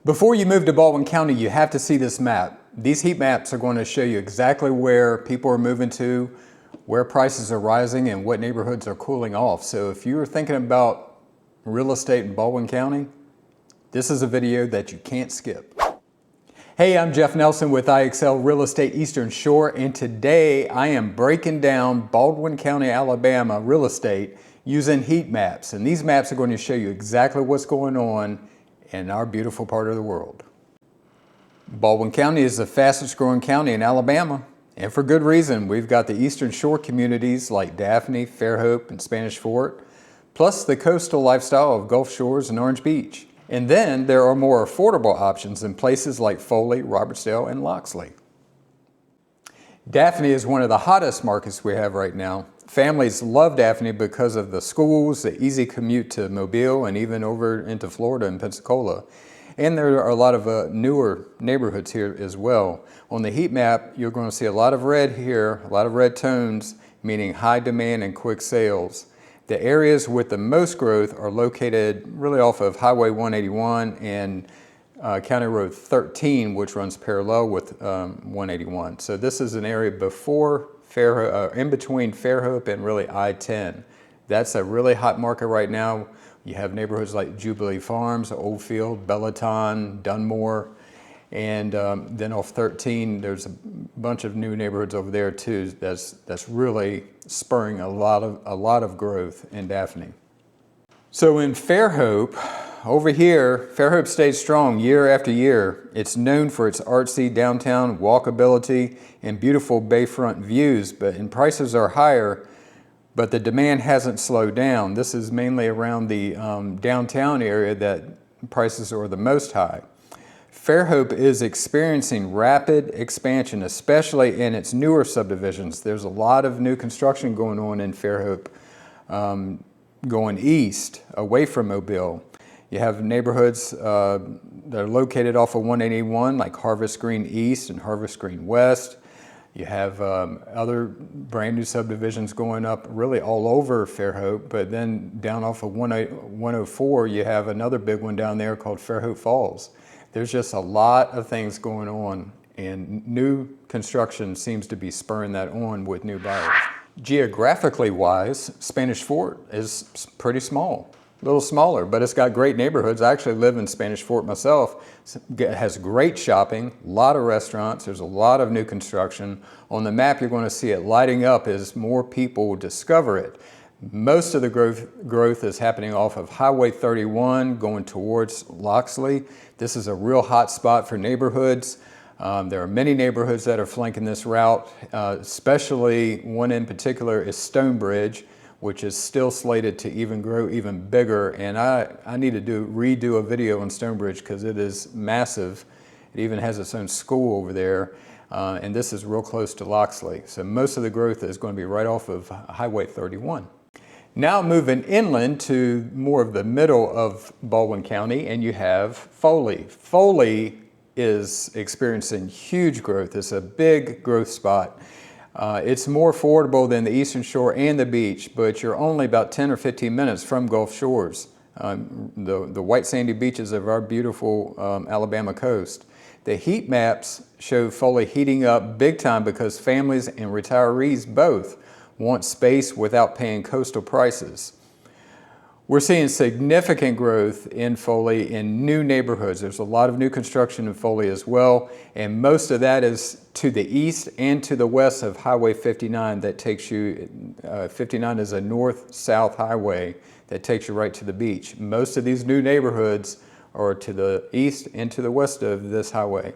Before you move to Baldwin County, you have to see this map. These heat maps are going to show you exactly where people are moving to, where prices are rising, and what neighborhoods are cooling off. So if you're thinking about real estate in Baldwin County, this is a video that you can't skip. Hey, I'm Jeff Nelson with IXL Real Estate Eastern Shore, and today I am breaking down Baldwin County, Alabama real estate using heat maps. And these maps are going to show you exactly what's going on in our beautiful part of the world. Baldwin County is the fastest growing county in Alabama, and for good reason. We've got the Eastern Shore communities like Daphne, Fairhope, and Spanish Fort, plus the coastal lifestyle of Gulf Shores and Orange Beach. And then there are more affordable options in places like Foley, Robertsdale, and Loxley. Daphne is one of the hottest markets we have right now. Families love Daphne because of the schools, the easy commute to Mobile, and even over into Florida and Pensacola. And there are a lot of newer neighborhoods here as well. On the heat map, you're going to see a lot of red here, a lot of red tones, meaning high demand and quick sales. The areas with the most growth are located really off of Highway 181 and County Road 13, which runs parallel with 181. So this is an area before in between Fairhope and really I-10. That's a really hot market right now. You have neighborhoods like Jubilee Farms, Oldfield, Bellaton, Dunmore, and then off 13, there's a bunch of new neighborhoods over there too. That's really spurring a lot of growth in Daphne. So in Fairhope, over here, Fairhope stays strong year after year. It's known for its artsy downtown walkability and beautiful bayfront views, and prices are higher, but the demand hasn't slowed down. This is mainly around the downtown area that prices are the most high. Fairhope is experiencing rapid expansion, especially in its newer subdivisions. There's a lot of new construction going on in Fairhope, going east, away from Mobile. You have neighborhoods that are located off of 181, like Harvest Green East and Harvest Green West. You have other brand new subdivisions going up really all over Fairhope, but then down off of 104, you have another big one down there called Fairhope Falls. There's just a lot of things going on, and new construction seems to be spurring that on with new buyers. Geographically wise, Spanish Fort is pretty small, a little smaller, but it's got great neighborhoods. I actually live in Spanish Fort myself. It has great shopping, a lot of restaurants, there's a lot of new construction. On the map, you're going to see it lighting up as more people discover it. Most of the growth is happening off of Highway 31 going towards Loxley. This is a real hot spot for neighborhoods. There are many neighborhoods that are flanking this route, especially one in particular is Stonebridge, which is still slated to grow even bigger. And I need to redo a video on Stonebridge because it is massive. It even has its own school over there. And this is real close to Loxley. So most of the growth is going to be right off of Highway 31. Now moving inland to more of the middle of Baldwin County, and you have Foley. Foley is experiencing huge growth. It's a big growth spot. It's more affordable than the Eastern Shore and the beach, but you're only about 10 or 15 minutes from Gulf Shores, the white sandy beaches of our beautiful Alabama coast. The heat maps show Foley heating up big time because families and retirees both want space without paying coastal prices. We're seeing significant growth in Foley in new neighborhoods. There's a lot of new construction in Foley as well, and most of that is to the east and to the west of Highway 59 that takes you, 59 is a north-south highway that takes you right to the beach. Most of these new neighborhoods are to the east and to the west of this highway,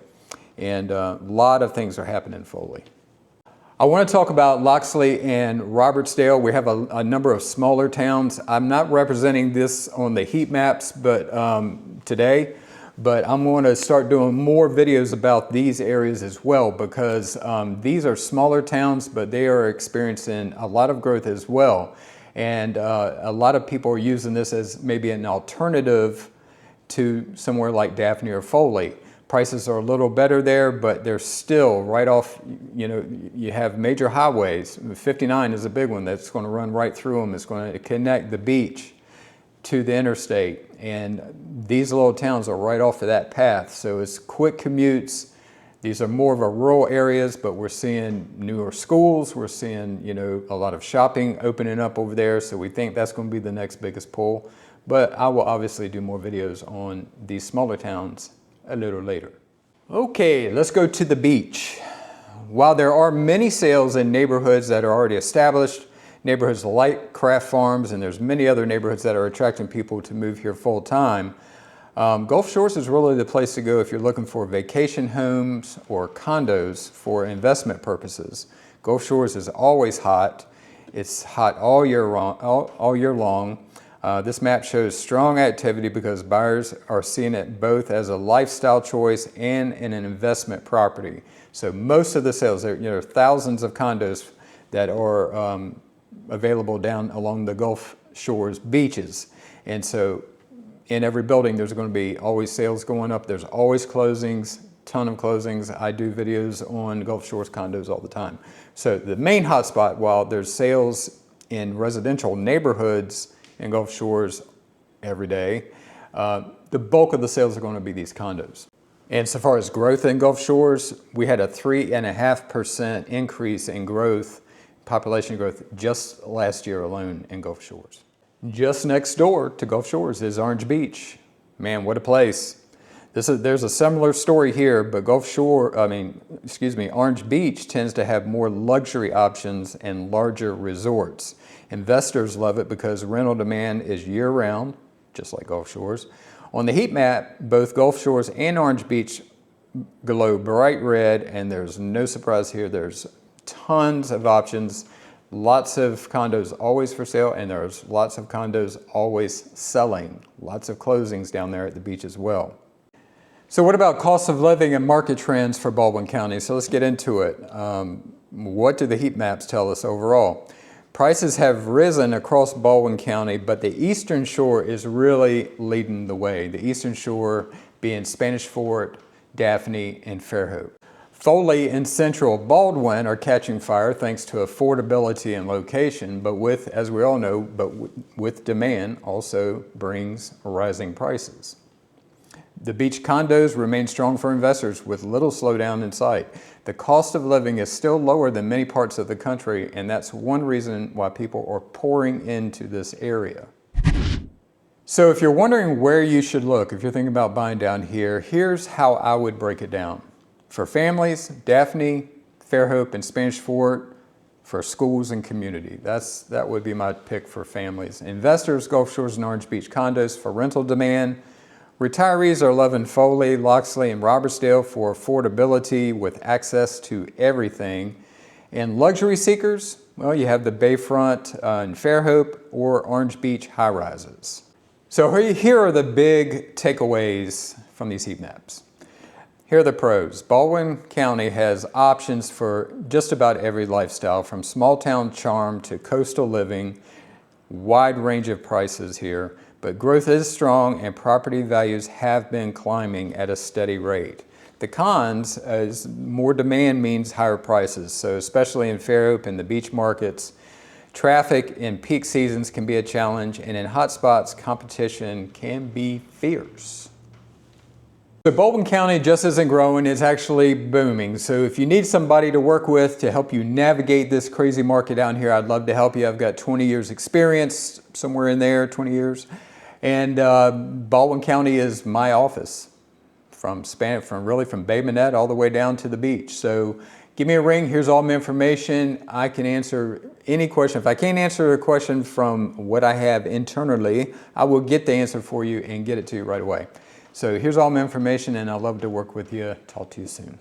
and a lot of things are happening in Foley. I want to talk about Loxley and Robertsdale. We have a number of smaller towns. I'm not representing this on the heat maps today, but I'm going to start doing more videos about these areas as well because these are smaller towns, but they are experiencing a lot of growth as well. And a lot of people are using this as maybe an alternative to somewhere like Daphne or Foley. Prices are a little better there, but they're still right off, you have major highways. 59 is a big one that's going to run right through them. It's going to connect the beach to the interstate, and these little towns are right off of that path, so it's quick commutes. These are more of a rural areas, but we're seeing newer schools, we're seeing, you know, a lot of shopping opening up over there, so we think that's going to be the next biggest pull. But I will obviously do more videos on these smaller towns a little later. Okay, let's go to the beach. While there are many sales in neighborhoods that are already established, neighborhoods like craft farms, and there's many other neighborhoods that are attracting people to move here full time, Gulf Shores is really the place to go if you're looking for vacation homes or condos for investment purposes. Gulf Shores is always hot. It's hot all year long. This map shows strong activity because buyers are seeing it both as a lifestyle choice and in an investment property. So most of the sales, there are thousands of condos that are available down along the Gulf Shores beaches. And so in every building, there's going to be always sales going up. There's always closings, ton of closings. I do videos on Gulf Shores condos all the time. So the main hotspot, while there's sales in residential neighborhoods in Gulf Shores every day, the bulk of the sales are going to be these condos. And so far as growth in Gulf Shores, we had a 3.5% increase in growth, population growth, just last year alone in Gulf Shores. Just next door to Gulf Shores is Orange Beach. Man, what a place. There's a similar story here, but Orange Beach tends to have more luxury options and larger resorts. Investors love it because rental demand is year-round, just like Gulf Shores. On the heat map, both Gulf Shores and Orange Beach glow bright red, and there's no surprise here. There's tons of options, lots of condos always for sale, and there's lots of condos always selling. Lots of closings down there at the beach as well. So what about cost of living and market trends for Baldwin County? So let's get into it. What do the heat maps tell us overall? Prices have risen across Baldwin County, but the Eastern Shore is really leading the way. The Eastern Shore being Spanish Fort, Daphne, and Fairhope. Foley and Central Baldwin are catching fire thanks to affordability and location, but as we all know, with demand also brings rising prices. The beach condos remain strong for investors with little slowdown in sight. The cost of living is still lower than many parts of the country, and that's one reason why people are pouring into this area. So if you're wondering where you should look, if you're thinking about buying down here, here's how I would break it down. For families, Daphne, Fairhope, and Spanish Fort. For schools and community, that would be my pick for families. Investors, Gulf Shores and Orange Beach condos for rental demand. Retirees are loving Foley, Loxley, and Robertsdale for affordability with access to everything. And luxury seekers, well, you have the Bayfront in Fairhope or Orange Beach high-rises. So here are the big takeaways from these heat maps. Here are the pros. Baldwin County has options for just about every lifestyle, from small town charm to coastal living, wide range of prices here, but growth is strong and property values have been climbing at a steady rate. The cons is more demand means higher prices, so especially in Fairhope and the beach markets, traffic in peak seasons can be a challenge, and in hot spots, competition can be fierce. So Baldwin County just isn't growing, it's actually booming. So if you need somebody to work with to help you navigate this crazy market down here, I'd love to help you. I've got 20 years experience, somewhere in there, 20 years. And Baldwin County is my office, from Bay Minette all the way down to the beach. So give me a ring, here's all my information. I can answer any question. If I can't answer a question from what I have internally, I will get the answer for you and get it to you right away. So here's all my information, and I'd love to work with you. Talk to you soon.